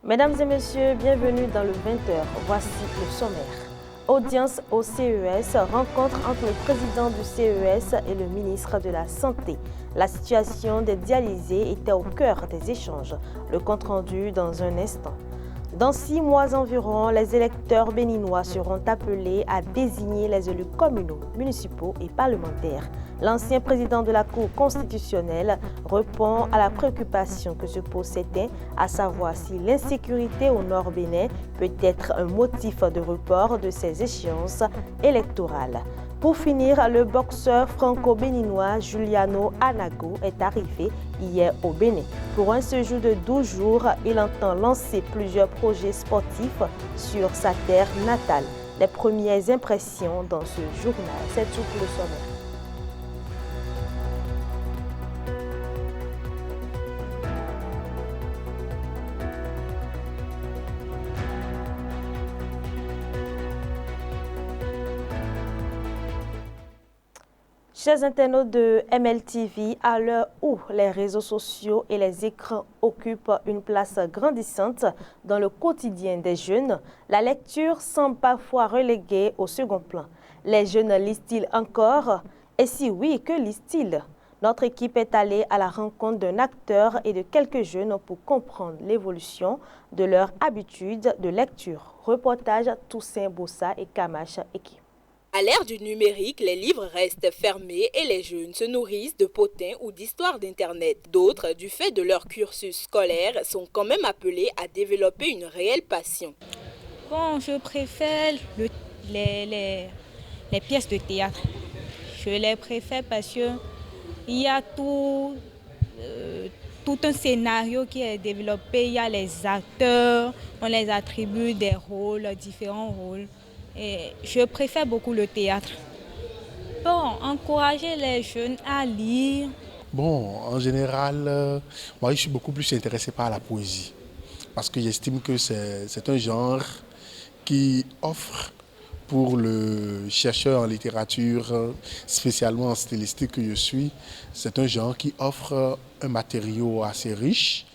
Mesdames et messieurs, bienvenue dans le 20h. Voici le sommaire. Audience au CES, rencontre entre le président du CES et le ministre de la Santé. La situation des dialysés était au cœur des échanges. Le compte-rendu dans un instant. Dans 6 mois environ, les électeurs béninois seront appelés à désigner les élus communaux, municipaux et parlementaires. L'ancien président de la Cour constitutionnelle répond à la préoccupation que se posent certains, à savoir si l'insécurité au Nord Bénin peut être un motif de report de ces échéances électorales. Pour finir, le boxeur franco-béninois Juliano Anago est arrivé hier au Bénin. Pour un séjour de 12 jours, il entend lancer plusieurs projets sportifs sur sa terre natale. Les premières impressions dans ce journal, c'est tout pour le sommaire. Chers internautes de MLTV, à l'heure où les réseaux sociaux et les écrans occupent une place grandissante dans le quotidien des jeunes, la lecture semble parfois reléguée au second plan. Les jeunes lisent-ils encore? Et si oui, que lisent-ils? Notre équipe est allée à la rencontre d'un acteur et de quelques jeunes pour comprendre l'évolution de leur habitude de lecture. Reportage Toussaint Bossa et Kamash Eki. À l'ère du numérique, les livres restent fermés et les jeunes se nourrissent de potins ou d'histoires d'Internet. D'autres, du fait de leur cursus scolaire, sont quand même appelés à développer une réelle passion. Bon, je préfère les pièces de théâtre. Je les préfère parce qu'il y a tout un scénario qui est développé. Il y a les acteurs, on les attribue des rôles, différents rôles. Et je préfère beaucoup le théâtre. Bon, encourager les jeunes à lire. Bon, en général, moi je suis beaucoup plus intéressé par la poésie. Parce que j'estime que c'est un genre qui offre pour le chercheur en littérature, spécialement en stylistique que je suis, c'est un genre qui offre un matériau assez riche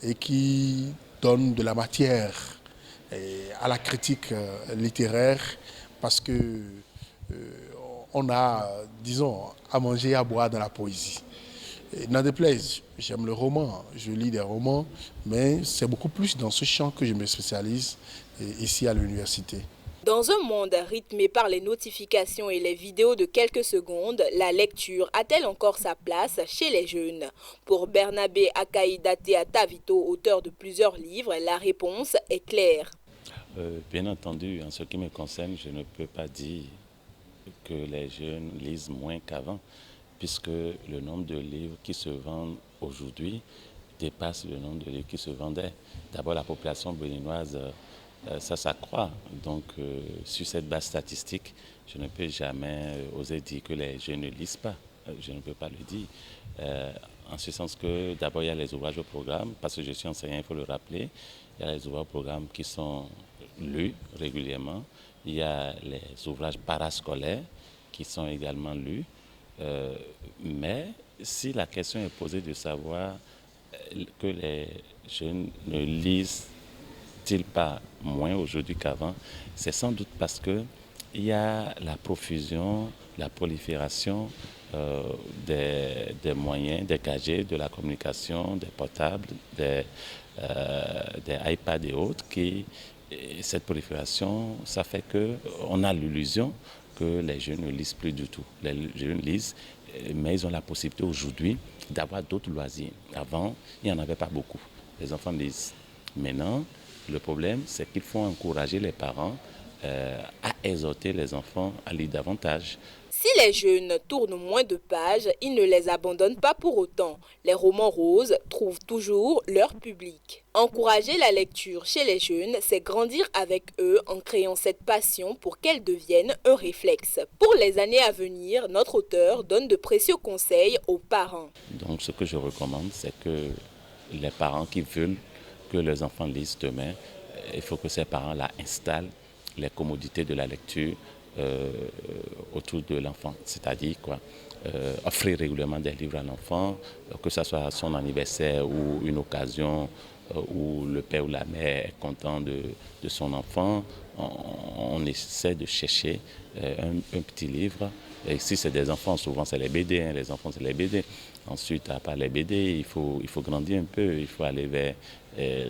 et qui donne de la matière à la critique littéraire parce que on a, disons, à manger et à boire dans la poésie. N'en déplaise, j'aime le roman, je lis des romans, mais c'est beaucoup plus dans ce champ que je me spécialise ici à l'université. Dans un monde rythmé par les notifications et les vidéos de quelques secondes, la lecture a-t-elle encore sa place chez les jeunes? Pour Bernabé Akaïdaté Tavito, auteur de plusieurs livres, la réponse est claire. Bien entendu, en ce qui me concerne, je ne peux pas dire que les jeunes lisent moins qu'avant, puisque le nombre de livres qui se vendent aujourd'hui dépasse le nombre de livres qui se vendaient. D'abord, la population béninoise, ça s'accroît. Donc, sur cette base statistique, je ne peux jamais oser dire que les jeunes ne lisent pas. Je ne peux pas le dire. En ce sens que, d'abord, il y a les ouvrages au programme, parce que je suis enseignant, il faut le rappeler. Il y a les ouvrages au programme qui sont lus régulièrement. Il y a les ouvrages parascolaires qui sont également lus. Mais si la question est posée de savoir que les jeunes ne lisent-ils pas moins aujourd'hui qu'avant, c'est sans doute parce qu'il y a la profusion, la prolifération des moyens, des gadgets, de la communication, des portables, des iPads et autres et cette prolifération, ça fait qu'on a l'illusion que les jeunes ne lisent plus du tout. Les jeunes lisent, mais ils ont la possibilité aujourd'hui d'avoir d'autres loisirs. Avant, il n'y en avait pas beaucoup. Les enfants lisent. Maintenant, le problème, c'est qu'il faut encourager les parents à exhorter les enfants à lire davantage. Si les jeunes tournent moins de pages, ils ne les abandonnent pas pour autant. Les romans roses trouvent toujours leur public. Encourager la lecture chez les jeunes, c'est grandir avec eux en créant cette passion pour qu'elle devienne un réflexe. Pour les années à venir, notre auteur donne de précieux conseils aux parents. Donc ce que je recommande, c'est que les parents qui veulent que leurs enfants lisent demain, il faut que ces parents-là installent les commodités de la lecture autour de l'enfant, c'est-à-dire quoi, offrir régulièrement des livres à l'enfant, que ce soit son anniversaire ou une occasion où le père ou la mère est content de son enfant, on essaie de chercher un petit livre. Et si c'est des enfants, souvent c'est les BD, hein, les enfants c'est les BD. Ensuite, à part les BD, il faut grandir un peu, il faut aller vers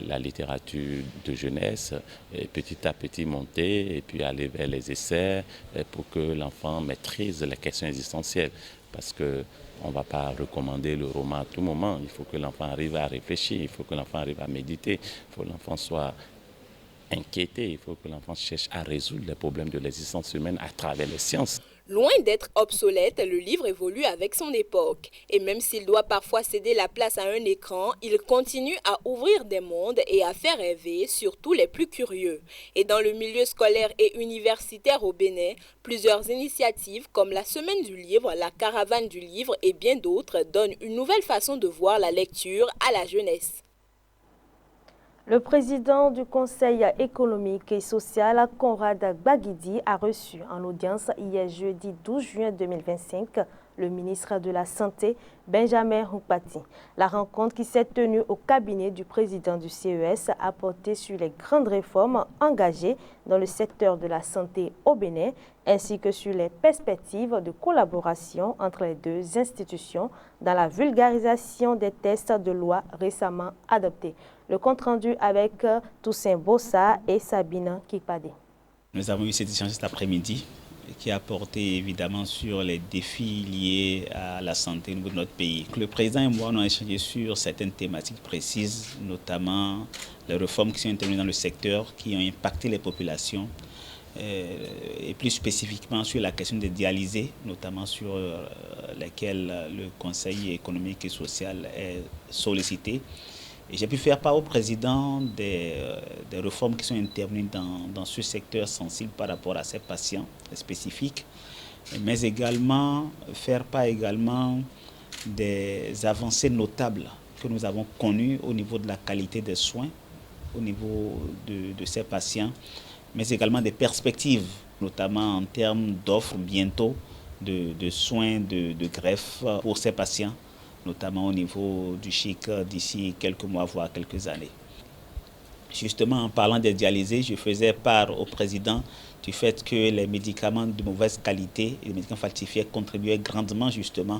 la littérature de jeunesse, et petit à petit monter, et puis aller vers les essais pour que l'enfant maîtrise les questions existentielles. Parce qu'on ne va pas recommander le roman à tout moment, il faut que l'enfant arrive à réfléchir, il faut que l'enfant arrive à méditer, il faut que l'enfant soit inquiété, il faut que l'enfant cherche à résoudre les problèmes de l'existence humaine à travers les sciences. Loin d'être obsolète, le livre évolue avec son époque. Et même s'il doit parfois céder la place à un écran, il continue à ouvrir des mondes et à faire rêver, surtout les plus curieux. Et dans le milieu scolaire et universitaire au Bénin, plusieurs initiatives comme la Semaine du livre, la Caravane du livre et bien d'autres donnent une nouvelle façon de voir la lecture à la jeunesse. Le président du Conseil économique et social, Conrad Gbagidi, a reçu en audience hier jeudi 12 juin 2025 le ministre de la Santé, Benjamin Nkpati. La rencontre qui s'est tenue au cabinet du président du CES a porté sur les grandes réformes engagées dans le secteur de la santé au Bénin, ainsi que sur les perspectives de collaboration entre les deux institutions dans la vulgarisation des textes de loi récemment adoptés. Le compte-rendu avec Toussaint Bossa et Sabine Kipade. Nous avons eu cet échange cet après-midi qui a porté évidemment sur les défis liés à la santé au niveau de notre pays. Le président et moi, nous avons échangé sur certaines thématiques précises, notamment les réformes qui sont intervenues dans le secteur, qui ont impacté les populations, et plus spécifiquement sur la question des dialysés, notamment sur lesquelles le Conseil économique et social est sollicité. Et j'ai pu faire part au président des réformes qui sont intervenues dans ce secteur sensible par rapport à ces patients spécifiques, mais également faire part également des avancées notables que nous avons connues au niveau de la qualité des soins, au niveau de ces patients, mais également des perspectives, notamment en termes d'offres bientôt de soins de greffe pour ces patients, notamment au niveau du CHIC d'ici quelques mois, voire quelques années. Justement, en parlant des dialysés, je faisais part au président du fait que les médicaments de mauvaise qualité et les médicaments falsifiés contribuaient grandement justement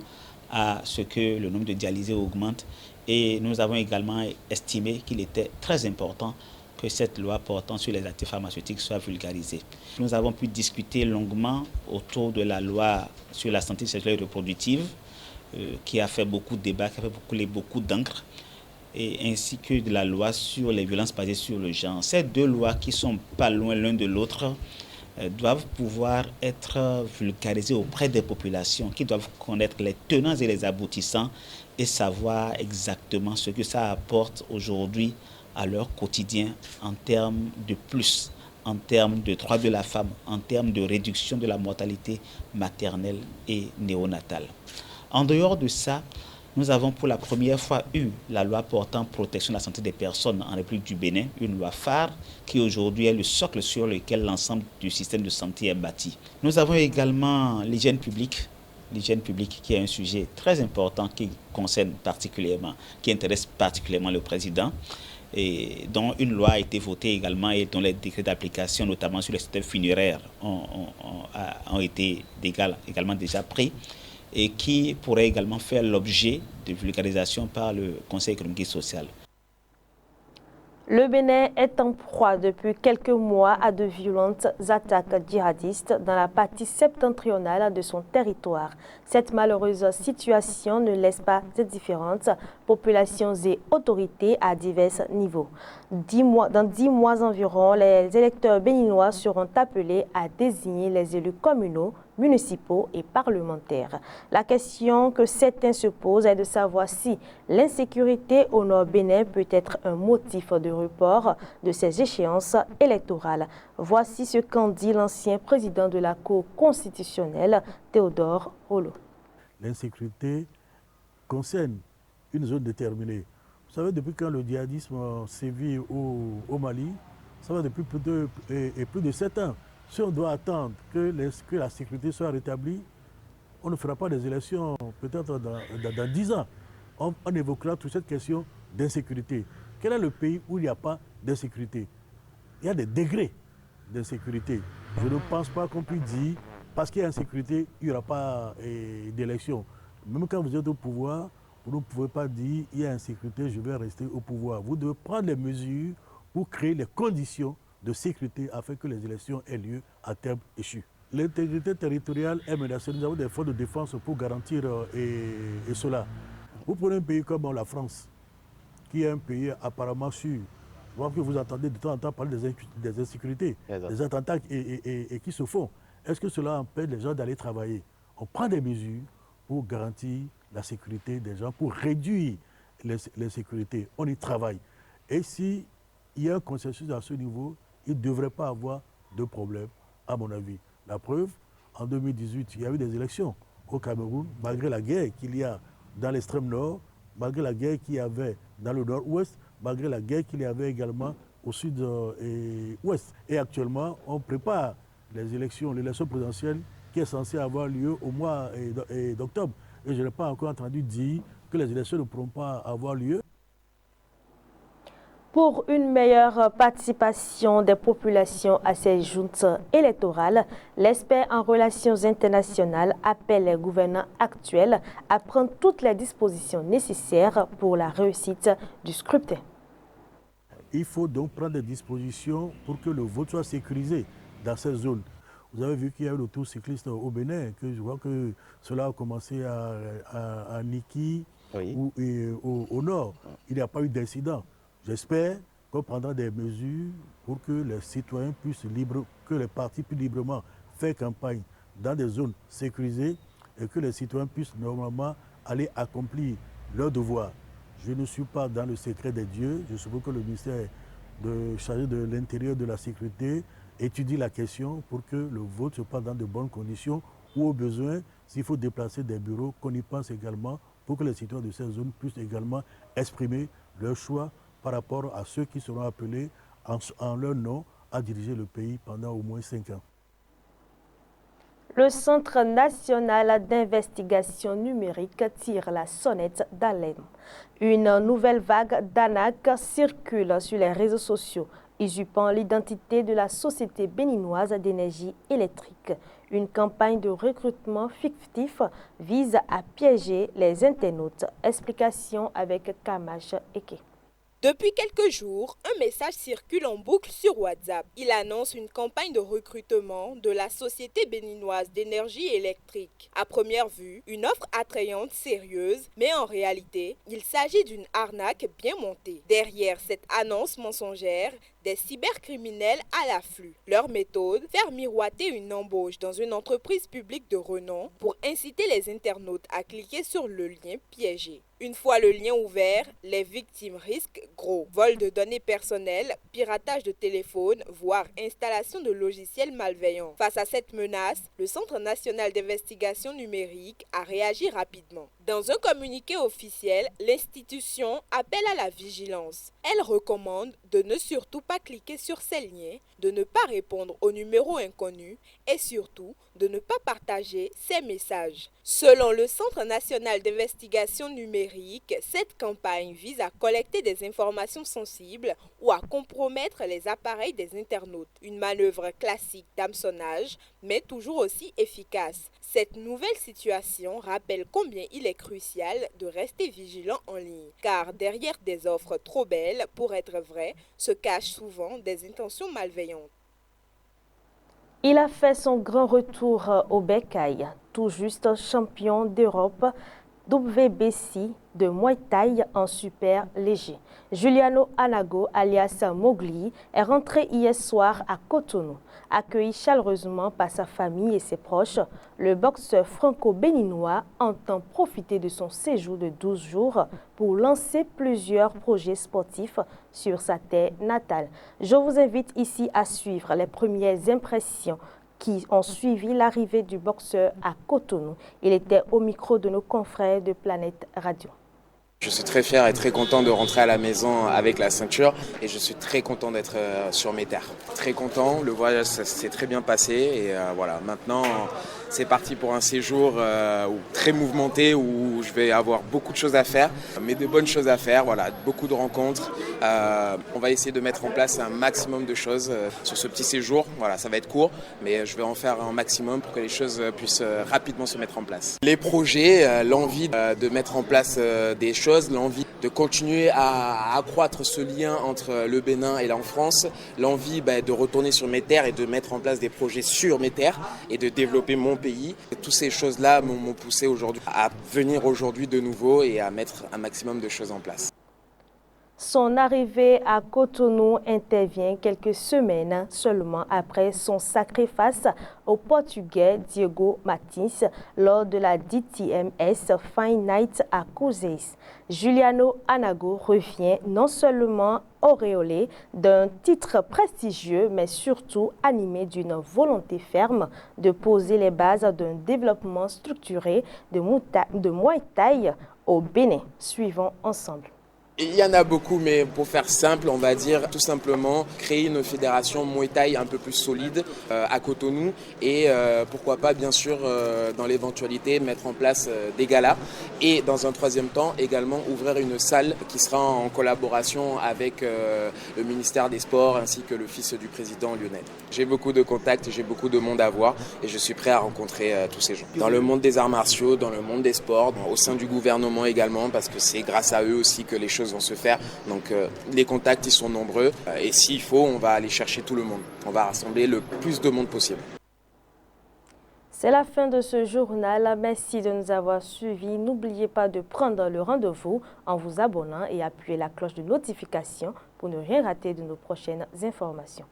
à ce que le nombre de dialysés augmente. Et nous avons également estimé qu'il était très important que cette loi portant sur les actifs pharmaceutiques soit vulgarisée. Nous avons pu discuter longuement autour de la loi sur la santé sexuelle et reproductive, qui a fait beaucoup de débats, qui a fait beaucoup d'encre, et ainsi que de la loi sur les violences basées sur le genre. Ces deux lois qui ne sont pas loin l'un de l'autre doivent pouvoir être vulgarisées auprès des populations qui doivent connaître les tenants et les aboutissants et savoir exactement ce que ça apporte aujourd'hui à leur quotidien en termes de plus, en termes de droits de la femme, en termes de réduction de la mortalité maternelle et néonatale. En dehors de ça, nous avons pour la première fois eu la loi portant protection de la santé des personnes en République du Bénin, une loi phare qui aujourd'hui est le socle sur lequel l'ensemble du système de santé est bâti. Nous avons également l'hygiène publique qui est un sujet très important qui concerne particulièrement, qui intéresse particulièrement le président, et dont une loi a été votée également et dont les décrets d'application, notamment sur les systèmes funéraires, ont été également déjà pris, et qui pourrait également faire l'objet de vulgarisation par le Conseil économique et social. Le Bénin est en proie depuis quelques mois à de violentes attaques djihadistes dans la partie septentrionale de son territoire. Cette malheureuse situation ne laisse pas indifférentes populations et autorités à divers niveaux. Dans 10 mois environ, les électeurs béninois seront appelés à désigner les élus communaux, municipaux et parlementaires. La question que certains se posent est de savoir si l'insécurité au Nord Bénin peut être un motif de report de ces échéances électorales. Voici ce qu'en dit l'ancien président de la Cour constitutionnelle, Théodore Rollo. L'insécurité concerne une zone déterminée. Vous savez, depuis quand le djihadisme sévit au Mali, ça va depuis plus de 7 ans. Si on doit attendre que la sécurité soit rétablie, on ne fera pas des élections peut-être dans 10 ans. On évoquera toute cette question d'insécurité. Quel est le pays où il n'y a pas d'insécurité? Il y a des degrés d'insécurité. Je ne pense pas qu'on puisse dire, parce qu'il y a insécurité, il n'y aura pas d'élection. Même quand vous êtes au pouvoir, vous ne pouvez pas dire, il y a insécurité, je vais rester au pouvoir. Vous devez prendre les mesures pour créer les conditions de sécurité afin que les élections aient lieu à terme échu. L'intégrité territoriale est menacée. Nous avons des forces de défense pour garantir cela. Vous prenez un pays comme la France, qui est un pays apparemment sûr. Que vous entendez de temps en temps parler des insécurités, des attentats qui se font. Est-ce que cela empêche les gens d'aller travailler? On prend des mesures pour garantir la sécurité des gens, pour réduire l'insécurité. On y travaille. Et s'il y a un consensus à ce niveau, il ne devrait pas avoir de problème, à mon avis. La preuve, en 2018, il y a eu des élections au Cameroun, malgré la guerre qu'il y a dans l'extrême nord, malgré la guerre qu'il y avait dans le nord-ouest, malgré la guerre qu'il y avait également au sud-ouest. Et actuellement, on prépare l'élection présidentielle qui est censée avoir lieu au mois d'octobre. Et je n'ai pas encore entendu dire que les élections ne pourront pas avoir lieu. Pour une meilleure participation des populations à ces joutes électorales, l'expert en relations internationales appelle les gouvernants actuels à prendre toutes les dispositions nécessaires pour la réussite du scrutin. Il faut donc prendre des dispositions pour que le vote soit sécurisé dans ces zones. Vous avez vu qu'il y a eu le tour cycliste au Bénin, que je vois que cela a commencé à Niki, oui, au nord. Il n'y a pas eu d'incident. J'espère qu'on prendra des mesures pour que les citoyens puissent que les partis puissent librement faire campagne dans des zones sécurisées et que les citoyens puissent normalement aller accomplir leurs devoirs. Je ne suis pas dans le secret des dieux. Je suppose que le ministère chargé de l'Intérieur de la Sécurité étudie la question pour que le vote se passe dans de bonnes conditions ou au besoin, s'il faut déplacer des bureaux, qu'on y pense également pour que les citoyens de ces zones puissent également exprimer leur choix par rapport à ceux qui seront appelés en leur nom à diriger le pays pendant au moins 5 ans. Le Centre national d'investigation numérique tire la sonnette d'alarme. Une nouvelle vague d'arnaques circule sur les réseaux sociaux, usurpant l'identité de la Société béninoise d'énergie électrique. Une campagne de recrutement fictif vise à piéger les internautes. Explication avec Kamash Eke. Depuis quelques jours, un message circule en boucle sur WhatsApp. Il annonce une campagne de recrutement de la Société béninoise d'énergie électrique. À première vue, une offre attrayante, sérieuse, mais en réalité, il s'agit d'une arnaque bien montée. Derrière cette annonce mensongère, des cybercriminels à l'afflux. Leur méthode, faire miroiter une embauche dans une entreprise publique de renom pour inciter les internautes à cliquer sur le lien piégé. Une fois le lien ouvert, les victimes risquent gros. Vol de données personnelles, piratage de téléphones, voire installation de logiciels malveillants. Face à cette menace, le Centre national d'investigation numérique a réagi rapidement. Dans un communiqué officiel, l'institution appelle à la vigilance. Elle recommande de ne surtout pas cliquer sur ces liens, de ne pas répondre aux numéros inconnus et surtout de ne pas partager ces messages. Selon le Centre national d'investigation numérique, cette campagne vise à collecter des informations sensibles ou à compromettre les appareils des internautes. Une manœuvre classique d'hameçonnage, mais toujours aussi efficace. Cette nouvelle situation rappelle combien il est crucial de rester vigilant en ligne, car derrière des offres trop belles pour être vraies se cachent souvent des intentions malveillantes. Il a fait son grand retour au Bécaye, tout juste champion d'Europe WBC de Muay Thai en super léger. Juliano Anago, alias Mowgli, est rentré hier soir à Cotonou. Accueilli chaleureusement par sa famille et ses proches, le boxeur franco-béninois entend profiter de son séjour de 12 jours pour lancer plusieurs projets sportifs sur sa terre natale. Je vous invite ici à suivre les premières impressions qui ont suivi l'arrivée du boxeur à Cotonou. Il était au micro de nos confrères de Planète Radio. Je suis très fier et très content de rentrer à la maison avec la ceinture et je suis très content d'être sur mes terres. Très content, le voyage s'est très bien passé et voilà, maintenant c'est parti pour un séjour très mouvementé où je vais avoir beaucoup de choses à faire, mais de bonnes choses à faire, voilà, beaucoup de rencontres. On va essayer de mettre en place un maximum de choses sur ce petit séjour. Voilà, ça va être court, mais je vais en faire un maximum pour que les choses puissent rapidement se mettre en place. Les projets, l'envie de mettre en place des choses, l'envie de continuer à accroître ce lien entre le Bénin et la France, l'envie de retourner sur mes terres et de mettre en place des projets sur mes terres et de développer mon pays. Toutes ces choses-là m'ont poussé aujourd'hui à venir aujourd'hui de nouveau et à mettre un maximum de choses en place. Son arrivée à Cotonou intervient quelques semaines seulement après son sacrifice au Portugais Diego Martins lors de la DTMS Fine Night à Couzes. Juliano Anago revient non seulement auréolé d'un titre prestigieux, mais surtout animé d'une volonté ferme de poser les bases d'un développement structuré de Muay Thai au Bénin. Suivons ensemble. Il y en a beaucoup, mais pour faire simple, on va dire tout simplement créer une fédération Muay Thai un peu plus solide à Cotonou et pourquoi pas bien sûr dans l'éventualité mettre en place des galas et dans un troisième temps également ouvrir une salle qui sera en collaboration avec le ministère des Sports ainsi que le fils du président Lionel. J'ai beaucoup de contacts, j'ai beaucoup de monde à voir et je suis prêt à rencontrer tous ces gens. Dans le monde des arts martiaux, dans le monde des sports, au sein du gouvernement également parce que c'est grâce à eux aussi que les choses vont se faire. Donc les contacts ils sont nombreux et s'il faut on va aller chercher tout le monde. On va rassembler le plus de monde possible. C'est la fin de ce journal. Merci de nous avoir suivis. N'oubliez pas de prendre le rendez-vous en vous abonnant et appuyez la cloche de notification pour ne rien rater de nos prochaines informations.